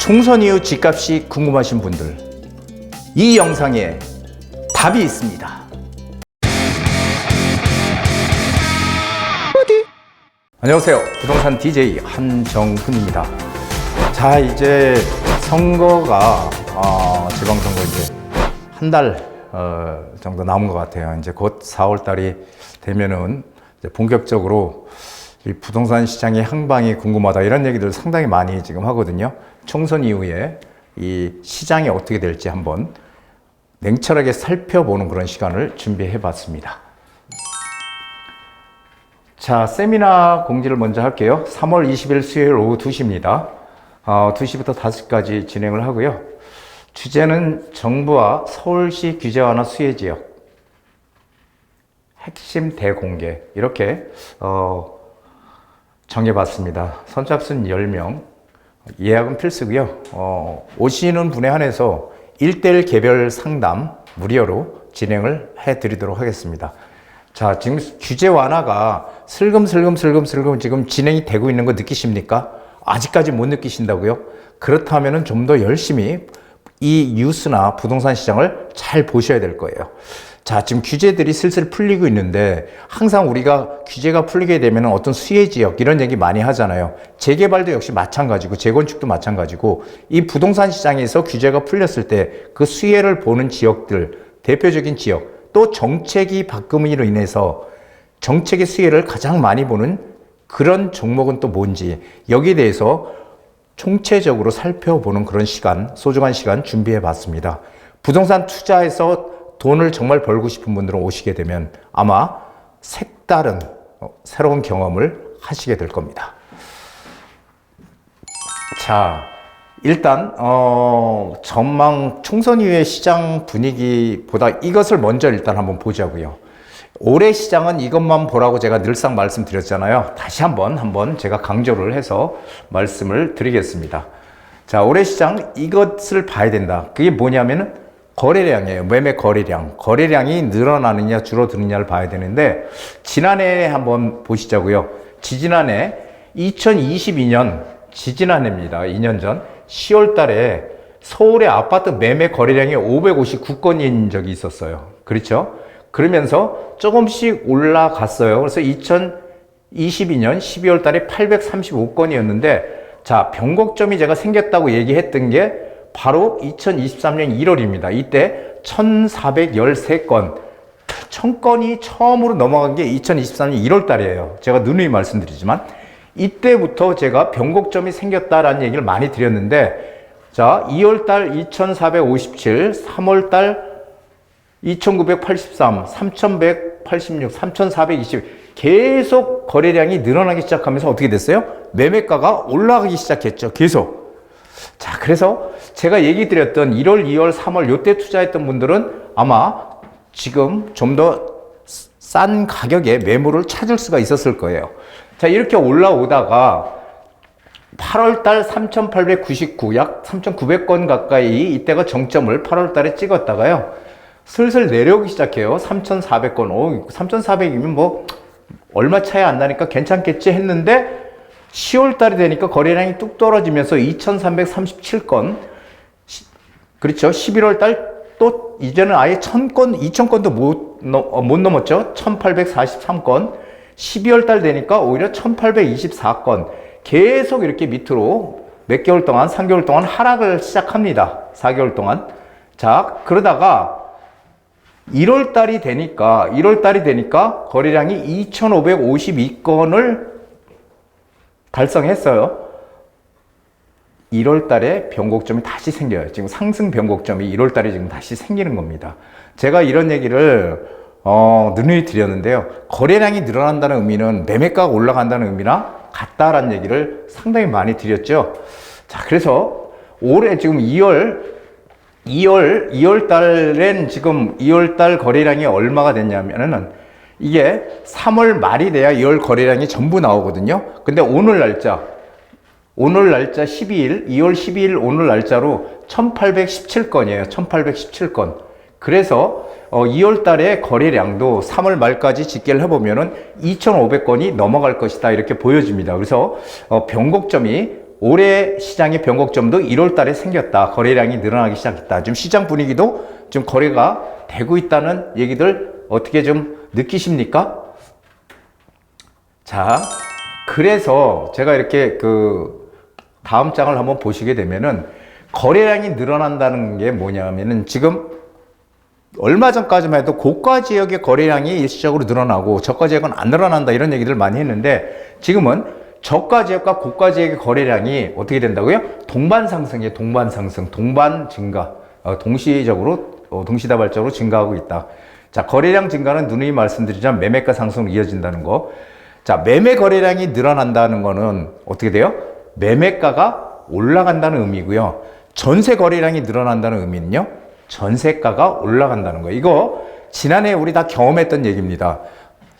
총선 이후 집값이 궁금하신 분들, 이 영상에 답이 있습니다. 어디? 안녕하세요. 부동산 DJ 한정훈입니다. 자, 이제 선거가 지방선거 이제 한 달 정도 남은 것 같아요. 이제 곧 4월 달이 되면은 이제 본격적으로 이 부동산 시장의 향방이 궁금하다, 이런 얘기들 상당히 많이 지금 하거든요. 총선 이후에 이 시장이 어떻게 될지 한번 냉철하게 살펴보는 그런 시간을 준비해 봤습니다. 자, 세미나 공지를 먼저 할게요. 3월 20일 수요일 오후 2시입니다. 2시부터 5시까지 진행을 하고요. 주제는 정부와 서울시 규제 완화 수혜 지역 핵심 대공개, 이렇게 정해봤습니다. 선착순 10명, 예약은 필수고요. 오시는 분에 한해서 1대1 개별 상담 무료로 진행을 해드리도록 하겠습니다. 자, 지금 규제 완화가 슬금슬금 지금 진행이 되고 있는 거 느끼십니까? 아직까지 못 느끼신다고요? 그렇다면 좀 더 열심히 이 뉴스나 부동산 시장을 잘 보셔야 될 거예요. 자, 지금 규제들이 슬슬 풀리고 있는데, 항상 우리가 규제가 풀리게 되면 어떤 수혜 지역, 이런 얘기 많이 하잖아요. 재개발도 역시 마찬가지고, 재건축도 마찬가지고, 이 부동산 시장에서 규제가 풀렸을 때 그 수혜를 보는 지역들, 대표적인 지역, 또 정책이 바꿈으로 인해서 정책의 수혜를 가장 많이 보는 그런 종목은 또 뭔지, 여기에 대해서 총체적으로 살펴보는 그런 시간, 소중한 시간 준비해 봤습니다. 부동산 투자에서 돈을 정말 벌고 싶은 분들은 오시게 되면 아마 색다른 새로운 경험을 하시게 될 겁니다. 자, 일단 전망, 총선 이후의 시장 분위기보다 이것을 먼저 일단 한번 보자고요. 올해 시장은 이것만 보라고 제가 늘상 말씀드렸잖아요. 다시 한번 제가 강조를 해서 말씀을 드리겠습니다. 자, 올해 시장 이것을 봐야 된다. 그게 뭐냐면은 거래량이에요. 매매 거래량이 늘어나느냐 줄어드느냐를 봐야 되는데, 지난해 한번 보시자고요. 지지난해 2022년 지지난해입니다. 2년 전 10월 달에 서울의 아파트 매매 거래량이 559건인 적이 있었어요. 그렇죠? 그러면서 조금씩 올라갔어요. 그래서 2022년 12월 달에 835건이었는데, 자, 변곡점이 제가 생겼다고 얘기했던 게 바로 2023년 1월입니다. 이때 1413건, 1000건이 처음으로 넘어간 게 2023년 1월 달이에요. 제가 누누이 말씀드리지만 이때부터 제가 변곡점이 생겼다라는 얘기를 많이 드렸는데, 자, 2월 달 2457, 3월 달 2983, 3186, 3420, 계속 거래량이 늘어나기 시작하면서 어떻게 됐어요? 매매가가 올라가기 시작했죠. 계속. 자, 그래서 제가 얘기 드렸던 1월, 2월, 3월 요때 투자했던 분들은 아마 지금 좀 더 싼 가격에 매물을 찾을 수가 있었을 거예요. 자, 이렇게 올라오다가 8월 달 3899, 약 3900건 가까이, 이때가 정점을 8월 달에 찍었다가요, 슬슬 내려오기 시작해요. 3400건. 3400이면 뭐 얼마 차이 안 나니까 괜찮겠지 했는데, 10월 달이 되니까 거래량이 뚝 떨어지면서 2337건. 그렇죠. 11월 달 또 이제는 아예 1000건, 2000건도 못 넘었죠. 1843건. 12월 달 되니까 오히려 1824건. 계속 이렇게 밑으로 몇 개월 동안, 3개월 동안 하락을 시작합니다. 4개월 동안. 자, 그러다가 1월 달이 되니까 거래량이 2552건을 달성했어요. 1월 달에 변곡점이 다시 생겨요. 지금 상승 변곡점이 1월 달에 지금 다시 생기는 겁니다. 제가 이런 얘기를 누누이 드렸는데요. 거래량이 늘어난다는 의미는 매매가가 올라간다는 의미나 같다라는 얘기를 상당히 많이 드렸죠. 자, 그래서 올해 지금 2월 달엔 지금 2월 달 거래량이 얼마가 됐냐면은, 이게 3월 말이 돼야 2월 거래량이 전부 나오거든요. 근데 오늘 날짜 12일, 2월 12일 오늘 날짜로 1817건이에요. 1817건. 그래서 2월 달에 거래량도 3월 말까지 집계를 해보면은 2500건이 넘어갈 것이다, 이렇게 보여집니다. 그래서 변곡점이 올해 시장의 변곡점도 1월 달에 생겼다. 거래량이 늘어나기 시작했다. 좀 시장 분위기도 좀 거래가 되고 있다는 얘기들 어떻게 좀 느끼십니까? 자, 그래서 제가 이렇게 다음 장을 한번 보시게 되면은 거래량이 늘어난다는 게 뭐냐면은 지금 얼마 전까지만 해도 고가 지역의 거래량이 일시적으로 늘어나고 저가 지역은 안 늘어난다 이런 얘기들 많이 했는데 지금은 저가 지역과 고가 지역의 거래량이 어떻게 된다고요? 동반 상승이에요. 동반 상승, 동반 증가, 동시적으로 동시다발적으로 증가하고 있다. 자, 거래량 증가는 누누이 말씀드리자면 매매가 상승으로 이어진다는 거. 자, 매매 거래량이 늘어난다는 거는 어떻게 돼요? 매매가가 올라간다는 의미고요. 전세 거래량이 늘어난다는 의미는요. 전세가가 올라간다는 거예요. 이거 지난해 우리 다 경험했던 얘기입니다.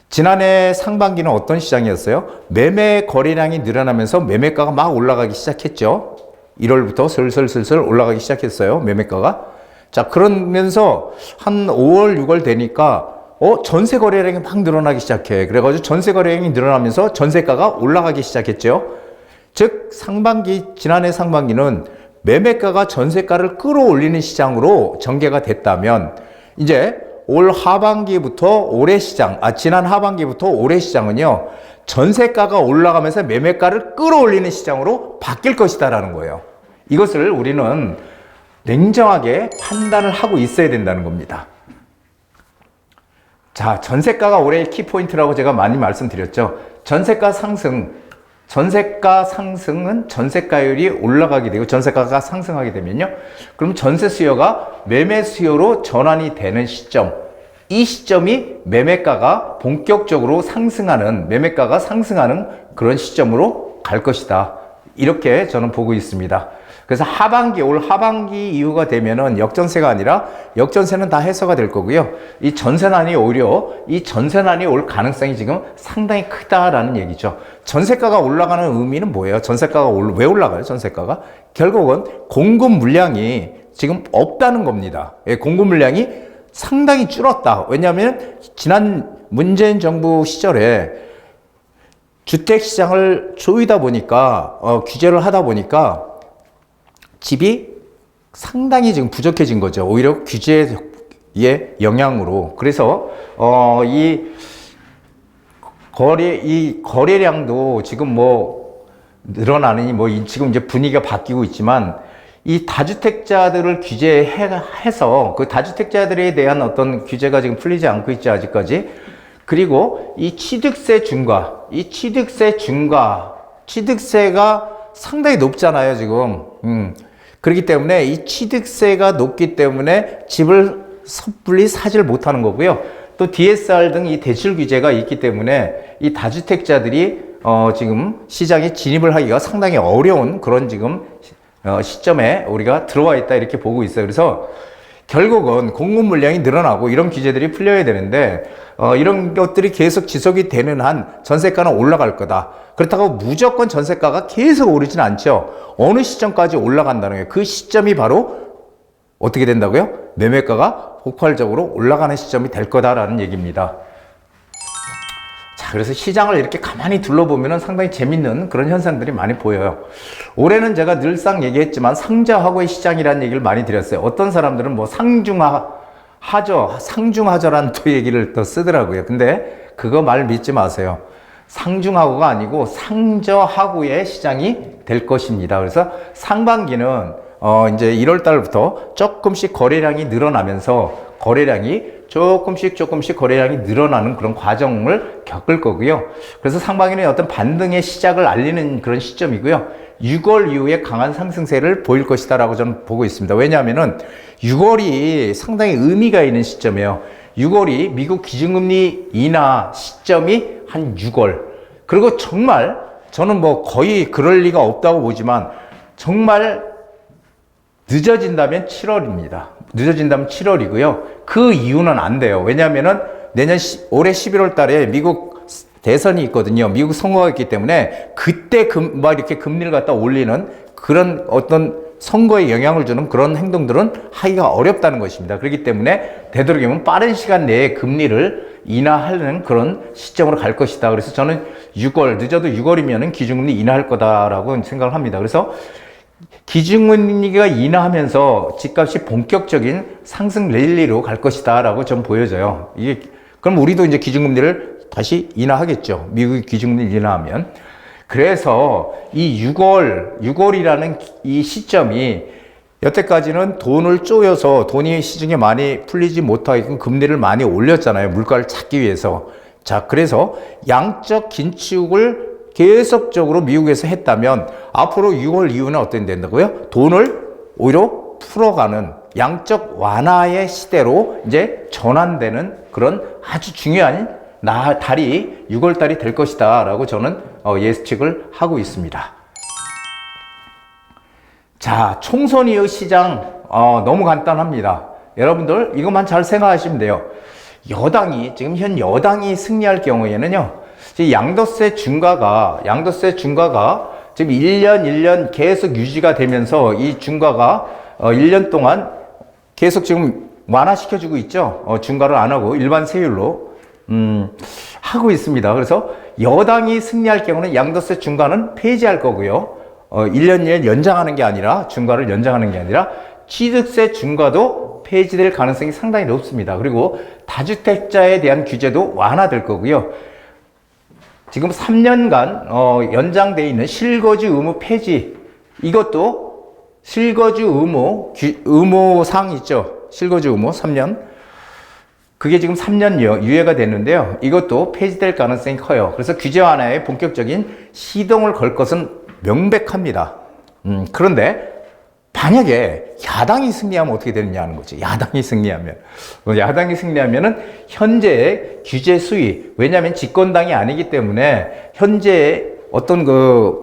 지난해 상반기는 어떤 시장이었어요? 매매 거래량이 늘어나면서 매매가가 막 올라가기 시작했죠. 1월부터 슬슬 올라가기 시작했어요. 매매가가. 자, 그러면서 한 5월, 6월 되니까 전세 거래량이 막 늘어나기 시작해. 그래가지고 전세 거래량이 늘어나면서 전세가가 올라가기 시작했죠. 즉 지난해 상반기는 매매가가 전세가를 끌어올리는 시장으로 전개가 됐다면 이제 올 하반기부터 올해 시장, 지난 하반기부터 올해 시장은요, 전세가가 올라가면서 매매가를 끌어올리는 시장으로 바뀔 것이다라는 거예요. 이것을 우리는 냉정하게 판단을 하고 있어야 된다는 겁니다. 자, 전세가가 올해의 키포인트라고 제가 많이 말씀드렸죠. 전세가 상승은 전세가율이 올라가게 되고 전세가가 상승하게 되면요. 그럼 전세 수요가 매매 수요로 전환이 되는 시점. 이 시점이 매매가가 본격적으로 매매가가 상승하는 그런 시점으로 갈 것이다. 이렇게 저는 보고 있습니다. 그래서 올 하반기 이후가 되면은 역전세가 아니라 역전세는 다 해소가 될 거고요. 이 전세난이 올 가능성이 지금 상당히 크다라는 얘기죠. 전세가가 올라가는 의미는 뭐예요? 전세가가 왜 올라가요? 전세가가? 결국은 공급 물량이 지금 없다는 겁니다. 공급 물량이 상당히 줄었다. 왜냐하면 지난 문재인 정부 시절에 주택시장을 조이다 보니까 규제를 하다 보니까 집이 상당히 지금 부족해진 거죠. 오히려 규제의 영향으로. 그래서 이 거래량도 지금 늘어나느니 지금 이제 분위기가 바뀌고 있지만 이 다주택자들을 규제해서 그 다주택자들에 대한 어떤 규제가 지금 풀리지 않고 있죠, 아직까지. 그리고 이 취득세가 상당히 높잖아요, 지금. 그렇기 때문에 이 취득세가 높기 때문에 집을 섣불리 사지를 못하는 거고요. 또 DSR 등 이 대출 규제가 있기 때문에 이 다주택자들이 지금 시장에 진입을 하기가 상당히 어려운 그런 지금 시점에 우리가 들어와 있다 이렇게 보고 있어요. 그래서 결국은 공급 물량이 늘어나고 이런 규제들이 풀려야 되는데 이런 것들이 계속 지속이 되는 한 전세가는 올라갈 거다. 그렇다고 무조건 전세가가 계속 오르진 않죠. 어느 시점까지 올라간다는 거예요. 그 시점이 바로 어떻게 된다고요? 매매가가 폭발적으로 올라가는 시점이 될 거다라는 얘기입니다. 자, 그래서 시장을 이렇게 가만히 둘러보면 상당히 재밌는 그런 현상들이 많이 보여요. 올해는 제가 늘상 얘기했지만 상저하고의 시장이라는 얘기를 많이 드렸어요. 어떤 사람들은 상중하저라는 또 얘기를 또 쓰더라고요. 근데 그거 말 믿지 마세요. 상중하고가 아니고 상저하고의 시장이 될 것입니다. 그래서 상반기는 이제 1월 달부터 조금씩 거래량이 늘어나면서 조금씩 거래량이 늘어나는 그런 과정을 겪을 거고요. 그래서 상반기는 어떤 반등의 시작을 알리는 그런 시점이고요. 6월 이후에 강한 상승세를 보일 것이다라고 저는 보고 있습니다. 왜냐하면은 6월이 상당히 의미가 있는 시점이에요. 6월이 미국 기준금리 인하 시점이 한 6월. 그리고 정말 저는 거의 그럴 리가 없다고 보지만 정말 늦어진다면 7월입니다. 늦어진다면 7월이고요. 그 이유는 안 돼요. 왜냐하면은 올해 11월 달에 미국 대선이 있거든요. 미국 선거가 있기 때문에 그때 이렇게 금리를 갖다 올리는 그런 어떤 선거에 영향을 주는 그런 행동들은 하기가 어렵다는 것입니다. 그렇기 때문에 되도록이면 빠른 시간 내에 금리를 인하하는 그런 시점으로 갈 것이다. 그래서 저는 6월, 늦어도 6월이면은 기준금리 인하할 거다라고 생각을 합니다. 그래서 기준금리가 인하하면서 집값이 본격적인 상승 랠리로 갈 것이다라고 좀 보여져요. 이게 그럼 우리도 이제 기준금리를 다시 인하하겠죠. 미국이 기준금리를 인하하면. 그래서 이 6월이라는 이 시점이 여태까지는 돈을 쪼여서 돈이 시중에 많이 풀리지 못하게끔 금리를 많이 올렸잖아요. 물가를 잡기 위해서. 자, 그래서 양적 긴축을 계속적으로 미국에서 했다면 앞으로 6월 이후는 어떻게 된다고요? 돈을 오히려 풀어가는 양적 완화의 시대로 이제 전환되는 그런 아주 중요한 달이 6월 달이 될 것이다 라고 저는 예측을 하고 있습니다. 자, 총선 이후 시장 너무 간단합니다. 여러분들 이것만 잘 생각하시면 돼요. 지금 현 여당이 승리할 경우에는요, 양도세 중과가 지금 1년 계속 유지가 되면서 이 중과가 1년 동안 계속 지금 완화시켜주고 있죠. 중과를 안 하고 일반 세율로 하고 있습니다. 그래서 여당이 승리할 경우는 양도세 중과는 폐지할 거고요. 1년 연장하는 게 아니라, 중과를 연장하는 게 아니라 취득세 중과도 폐지될 가능성이 상당히 높습니다. 그리고 다주택자에 대한 규제도 완화될 거고요. 지금 3년간 연장되어 있는 실거주 의무 폐지, 이것도 실거주 의무상 있죠. 실거주 의무 3년. 그게 지금 3년 유예가 됐는데요. 이것도 폐지될 가능성이 커요. 그래서 규제 완화에 본격적인 시동을 걸 것은 명백합니다. 그런데 만약에 야당이 승리하면 어떻게 되느냐는 거지. 야당이 승리하면은 현재의 규제 수위, 왜냐하면 집권당이 아니기 때문에 현재의 어떤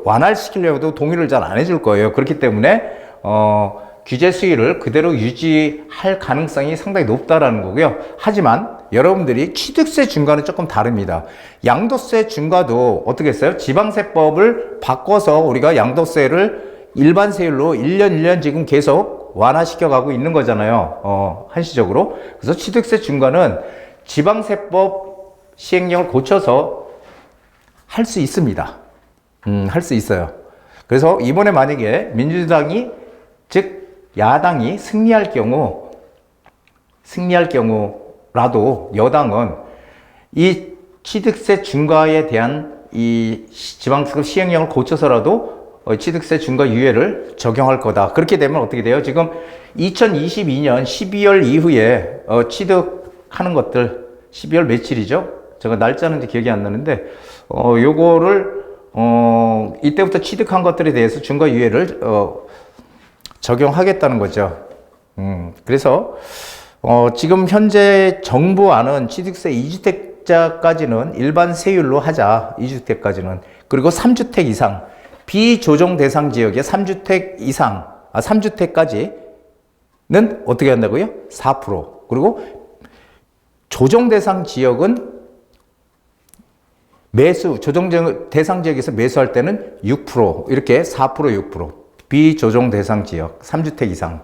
완화를 시키려고도 동의를 잘 안 해줄 거예요. 그렇기 때문에 규제 수위를 그대로 유지할 가능성이 상당히 높다라는 거고요. 하지만 여러분들이 취득세 중과는 조금 다릅니다. 양도세 중과도 어떻게 했어요? 지방세법을 바꿔서 우리가 양도세를 일반 세율로 1년 지금 계속 완화시켜가고 있는 거잖아요. 한시적으로. 그래서 취득세 중과는 지방세법 시행령을 고쳐서 할 수 있습니다. 할 수 있어요. 그래서 이번에 만약에 민주당이, 즉 야당이 승리할 경우라도 여당은 이 취득세 중과에 대한 이 지방세법 시행령을 고쳐서라도 취득세 중과 유예를 적용할 거다. 그렇게 되면 어떻게 돼요? 지금 2022년 12월 이후에 취득하는 것들, 12월 며칠이죠? 제가 날짜는 기억이 안 나는데 요거를 이때부터 취득한 것들에 대해서 중과 유예를 적용하겠다는 거죠. 그래서 지금 현재 정부안은 취득세 2주택자까지는 일반 세율로 하자. 2주택까지는. 그리고 3주택 이상, 비조정 대상 지역의 3주택 이상, 3주택까지는 어떻게 한다고요? 4%. 그리고 조정 대상 지역은 조정 대상 지역에서 매수할 때는 6%, 이렇게 4%, 6%. 비조정 대상 지역, 3주택 이상.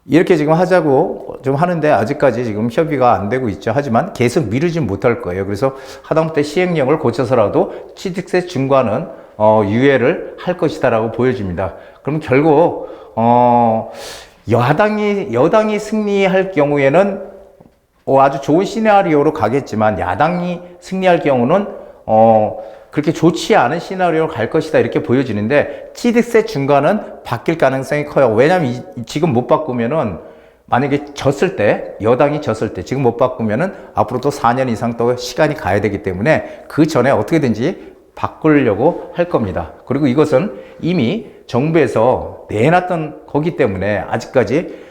이렇게 지금 하자고 좀 하는데 아직까지 지금 협의가 안 되고 있죠. 하지만 계속 미루진 못할 거예요. 그래서 하다못해 시행령을 고쳐서라도 취득세 중과는 유예를 할 것이다라고 보여집니다. 그럼 결국 여당이 승리할 경우에는 아주 좋은 시나리오로 가겠지만 야당이 승리할 경우는 그렇게 좋지 않은 시나리오로 갈 것이다 이렇게 보여지는데 취득세 중과는 바뀔 가능성이 커요. 왜냐하면 지금 못 바꾸면은 만약에 여당이 졌을 때 지금 못 바꾸면은 앞으로 또 4년 이상 또 시간이 가야 되기 때문에 그 전에 어떻게든지 바꾸려고 할 겁니다. 그리고 이것은 이미 정부에서 내놨던 거기 때문에 아직까지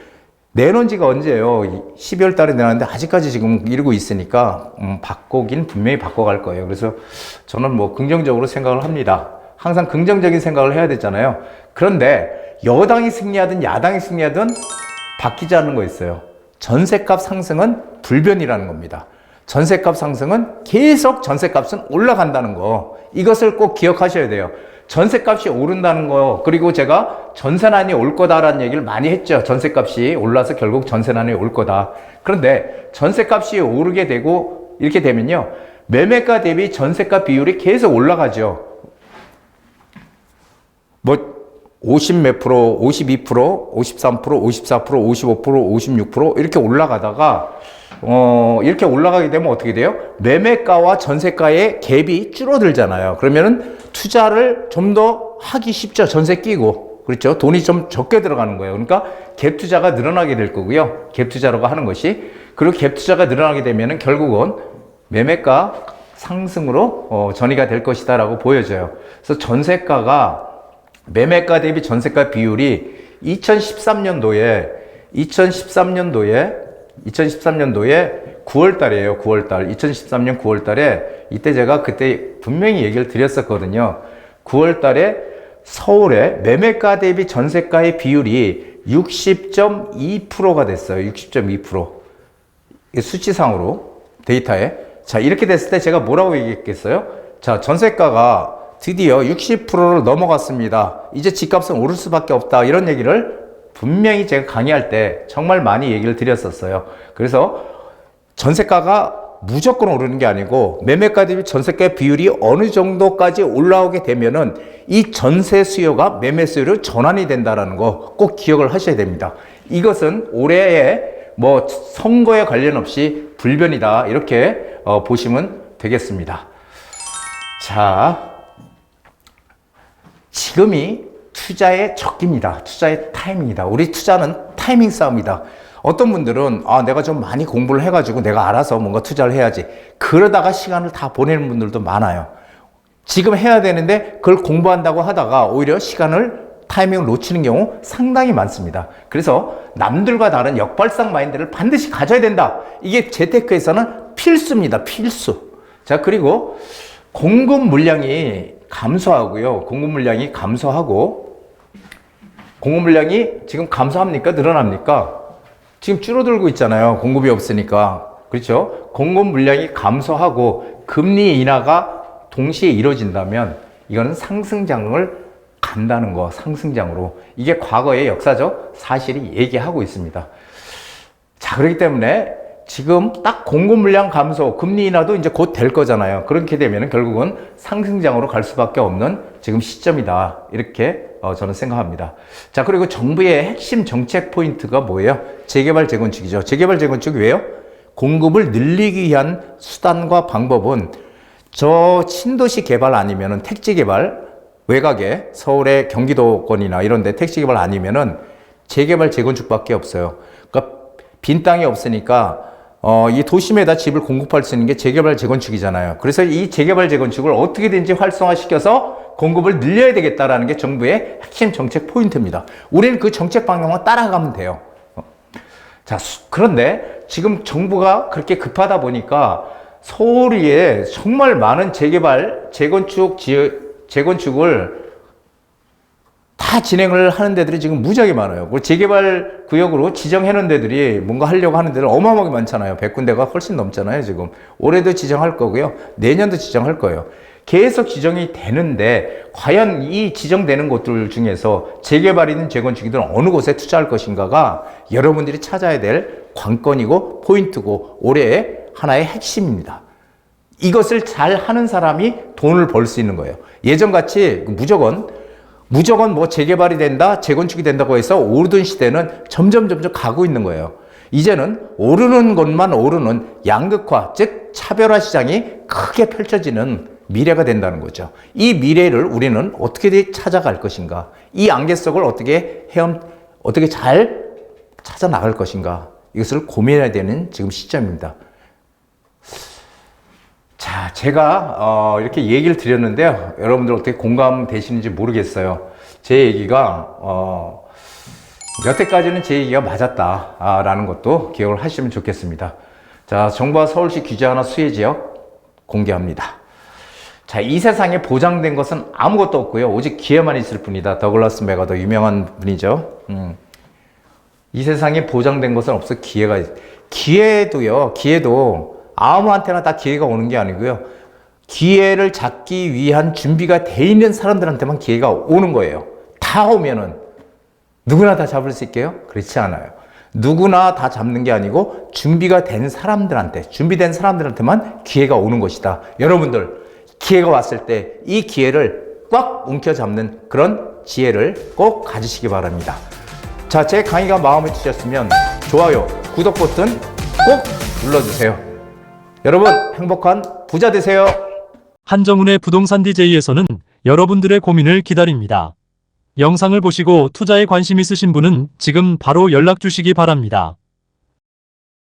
내놓은 지가 언제예요? 12월 달에 내놨는데 아직까지 지금 이러고 있으니까 바꾸긴 분명히 바꿔갈 거예요. 그래서 저는 뭐 긍정적으로 생각을 합니다. 항상 긍정적인 생각을 해야 되잖아요. 그런데 여당이 승리하든 야당이 승리하든 바뀌지 않는 거 있어요. 전셋값 상승은 불변이라는 겁니다. 전셋값 상승은 계속 전셋값은 올라간다는 거. 이것을 꼭 기억하셔야 돼요. 전셋값이 오른다는 거, 그리고 제가 전세난이 올 거다라는 얘기를 많이 했죠. 전셋값이 올라서 결국 전세난이 올 거다. 그런데 전셋값이 오르게 되고 이렇게 되면요. 매매가 대비 전세가 비율이 계속 올라가죠. 뭐 50 몇 프로, 52%, 53%, 54%, 55%, 56% 이렇게 올라가다가 이렇게 올라가게 되면 어떻게 돼요? 매매가와 전세가의 갭이 줄어들잖아요. 그러면은 투자를 좀 더 하기 쉽죠. 전세 끼고. 그렇죠. 돈이 좀 적게 들어가는 거예요. 그러니까 갭 투자가 늘어나게 될 거고요. 갭 투자라고 하는 것이. 그리고 갭 투자가 늘어나게 되면은 결국은 매매가 상승으로 전이가 될 것이다 라고 보여져요. 그래서 전세가가 매매가 대비 전세가 비율이 2013년도에 9월 달이에요. 9월 달. 2013년 9월 달에 이때 제가 그때 분명히 얘기를 드렸었거든요. 9월 달에 서울의 매매가 대비 전세가의 비율이 60.2%가 됐어요. 60.2%. 수치상으로 데이터에. 자, 이렇게 됐을 때 제가 뭐라고 얘기했겠어요? 자, 전세가가 드디어 60%를 넘어갔습니다. 이제 집값은 오를 수밖에 없다. 이런 얘기를 분명히 제가 강의할 때 정말 많이 얘기를 드렸었어요. 그래서 전세가가 무조건 오르는 게 아니고 매매가 대비 전세가 비율이 어느 정도까지 올라오게 되면은 이 전세 수요가 매매 수요로 전환이 된다라는 거 꼭 기억을 하셔야 됩니다. 이것은 올해의 뭐 선거에 관련 없이 불변이다. 이렇게 보시면 되겠습니다. 자, 지금이 투자의 적기입니다. 투자의 타이밍이다. 우리 투자는 타이밍 싸움이다. 어떤 분들은 내가 좀 많이 공부를 해가지고 내가 알아서 뭔가 투자를 해야지. 그러다가 시간을 다 보내는 분들도 많아요. 지금 해야 되는데 그걸 공부한다고 하다가 오히려 타이밍을 놓치는 경우 상당히 많습니다. 그래서 남들과 다른 역발상 마인드를 반드시 가져야 된다. 이게 재테크에서는 필수입니다. 필수. 자, 그리고 공급 물량이 감소하고요. 공급 물량이 지금 감소합니까? 늘어납니까? 지금 줄어들고 있잖아요. 공급이 없으니까. 그렇죠? 공급 물량이 감소하고 금리 인하가 동시에 이루어진다면 이거는 상승장을 간다는 거, 상승장으로. 이게 과거의 역사적 사실이 얘기하고 있습니다. 자, 그렇기 때문에 지금 딱 공급 물량 감소, 금리 인하도 이제 곧 될 거잖아요. 그렇게 되면 결국은 상승장으로 갈 수밖에 없는 지금 시점이다. 이렇게 저는 생각합니다. 자, 그리고 정부의 핵심 정책 포인트가 뭐예요? 재개발, 재건축이죠. 재개발, 재건축이 왜요? 공급을 늘리기 위한 수단과 방법은 저 신도시 개발 아니면은 택지 개발, 외곽에 서울의 경기도권이나 이런 데 택지 개발 아니면은 재개발, 재건축밖에 없어요. 그러니까 빈 땅이 없으니까 이 도심에다 집을 공급할 수 있는 게 재개발, 재건축이잖아요. 그래서 이 재개발, 재건축을 어떻게든지 활성화시켜서 공급을 늘려야 되겠다라는 게 정부의 핵심 정책 포인트입니다. 우리는 그 정책 방향만 따라가면 돼요. 자, 그런데 지금 정부가 그렇게 급하다 보니까 서울에 정말 많은 재개발, 재건축을 다 진행을 하는 데들이 지금 무지하게 많아요. 재개발 구역으로 지정해놓은 데들이 뭔가 하려고 하는 데는 어마어마하게 많잖아요. 100군데가 훨씬 넘잖아요, 지금. 올해도 지정할 거고요. 내년도 지정할 거예요. 계속 지정이 되는데, 과연 이 지정되는 곳들 중에서 재개발이든 재건축이든 어느 곳에 투자할 것인가가 여러분들이 찾아야 될 관건이고 포인트고 올해의 하나의 핵심입니다. 이것을 잘 하는 사람이 돈을 벌 수 있는 거예요. 예전같이 무조건 뭐 재개발이 된다, 재건축이 된다고 해서 오르던 시대는 점점 가고 있는 거예요. 이제는 오르는 것만 오르는 양극화, 즉 차별화 시장이 크게 펼쳐지는 미래가 된다는 거죠. 이 미래를 우리는 어떻게 찾아갈 것인가? 이 안개 속을 어떻게 잘 찾아 나갈 것인가? 이것을 고민해야 되는 지금 시점입니다. 자, 제가 이렇게 얘기를 드렸는데요. 여러분들 어떻게 공감되시는지 모르겠어요. 제 얘기가 여태까지는 제 얘기가 맞았다라는 것도 기억을 하시면 좋겠습니다. 자, 정부와 서울시 규제 하나 수혜지역 공개합니다. 자, 이 세상에 보장된 것은 아무것도 없고요. 오직 기회만 있을 뿐이다. 더글라스 맥아더 유명한 분이죠. 이 세상에 보장된 것은 없어. 기회도 아무한테나 다 기회가 오는 게 아니고요. 기회를 잡기 위한 준비가 돼 있는 사람들한테만 기회가 오는 거예요. 다 오면은 누구나 다 잡을 수 있게요? 그렇지 않아요. 누구나 다 잡는 게 아니고 준비된 사람들한테만 기회가 오는 것이다. 여러분들, 기회가 왔을 때 이 기회를 꽉 움켜잡는 그런 지혜를 꼭 가지시기 바랍니다. 자, 제 강의가 마음에 드셨으면 좋아요, 구독 버튼 꼭 눌러주세요. 여러분, 행복한 부자 되세요. 한정훈의 부동산 DJ에서는 여러분들의 고민을 기다립니다. 영상을 보시고 투자에 관심 있으신 분은 지금 바로 연락 주시기 바랍니다.